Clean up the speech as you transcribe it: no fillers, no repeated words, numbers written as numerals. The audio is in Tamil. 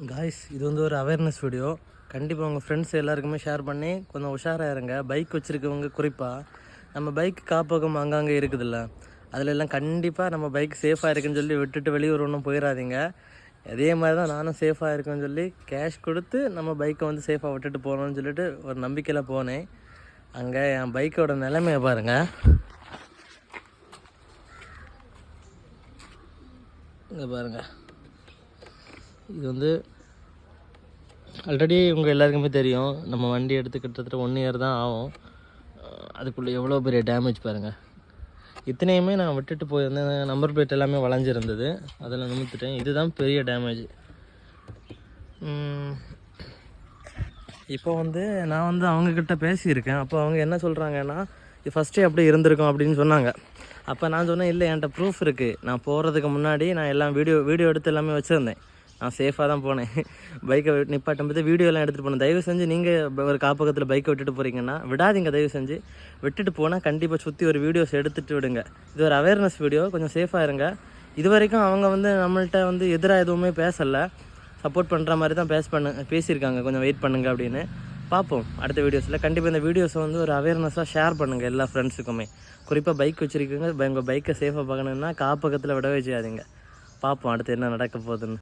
காய்ஸ், இது வந்து ஒரு அவேர்னஸ் வீடியோ. கண்டிப்பாக உங்கள் ஃப்ரெண்ட்ஸ் எல்லாருக்குமே ஷேர் பண்ணி கொஞ்சம் உஷாராக இருங்க. பைக் வச்சுருக்கவங்க குறிப்பாக நம்ம பைக் காப்பகம் அங்கங்கே இருக்குதுல்ல, அதில் எல்லாம் கண்டிப்பாக நம்ம பைக் சேஃபாக இருக்குன்னு சொல்லி விட்டுட்டு வெளியூர் ஒன்றும் போயிடாதீங்க. அதே மாதிரி தான் நானும் சேஃபாக இருக்குன்னு சொல்லி கேஷ் கொடுத்து நம்ம பைக்கை வந்து சேஃபாக விட்டுட்டு போகணும்னு சொல்லிட்டு ஒரு நம்பிக்கையில் போனேன். அங்கே என் பைக்கோட நிலைமையை பாருங்கள். இங்கே பாருங்கள், இது வந்து ஆல்ரெடி உங்கள் எல்லாருக்குமே தெரியும். நம்ம வண்டி எடுத்து கிட்டத்தட்ட 1 இயர் தான் ஆகும். அதுக்குள்ளே எவ்வளோ பெரிய டேமேஜ் பாருங்கள். இத்தனையுமே நான் விட்டுட்டு போயிருந்தேன். நம்பர் பிளேட் எல்லாமே வளைஞ்சிருந்தது, அதில் நிமித்துட்டேன். இதுதான் பெரிய டேமேஜ். இப்போ வந்து நான் வந்து அவங்கக்கிட்ட பேசியிருக்கேன். அப்போ அவங்க என்ன சொல்கிறாங்கன்னா, இது ஃபஸ்ட்டே அப்படியே இருந்திருக்கும் அப்படின்னு சொன்னாங்க. அப்போ நான் சொன்னேன், இல்லை என்கிட்ட ப்ரூஃப் இருக்குது. நான் போகிறதுக்கு முன்னாடி நான் எல்லாம் வீடியோ எடுத்து எல்லாமே வச்சுருந்தேன். நான் சேஃபாக தான் போனேன். பைக்கை நிப்பாட்டும் போது வீடியோலாம் எடுத்துகிட்டு போனேன். தயவு செஞ்சு நீங்கள் ஒரு காப்பகத்தில் பைக்கை விட்டுட்டு போகிறீங்கன்னா விடாதீங்க. தயவு செஞ்சு விட்டுட்டு போனால் கண்டிப்பாக சுற்றி ஒரு வீடியோஸ் எடுத்துகிட்டு விடுங்க. இது ஒரு அவேர்னஸ் வீடியோ, கொஞ்சம் சேஃபாக இருங்க. இது வரைக்கும் அவங்க வந்து நம்மள்கிட்ட வந்து எதிராக எதுவுமே பேசலை, சப்போர்ட் பண்ணுற மாதிரி தான் பேசியிருக்காங்க. கொஞ்சம் வெயிட் பண்ணுங்கள் அப்படின்னு. பார்ப்போம் அடுத்த வீடியோஸில். கண்டிப்பாக இந்த வீடியோஸை வந்து ஒரு அவேர்னஸாக ஷேர் பண்ணுங்கள் எல்லா ஃப்ரெண்ட்ஸுக்குமே. குறிப்பாக பைக் வச்சுருக்கீங்க, உங்கள் பைக்கை சேஃபாக பார்க்கணுன்னா காப்பகத்தில் விடவே செய்யாதீங்க. பார்ப்போம் அடுத்து என்ன நடக்க போகுதுன்னு.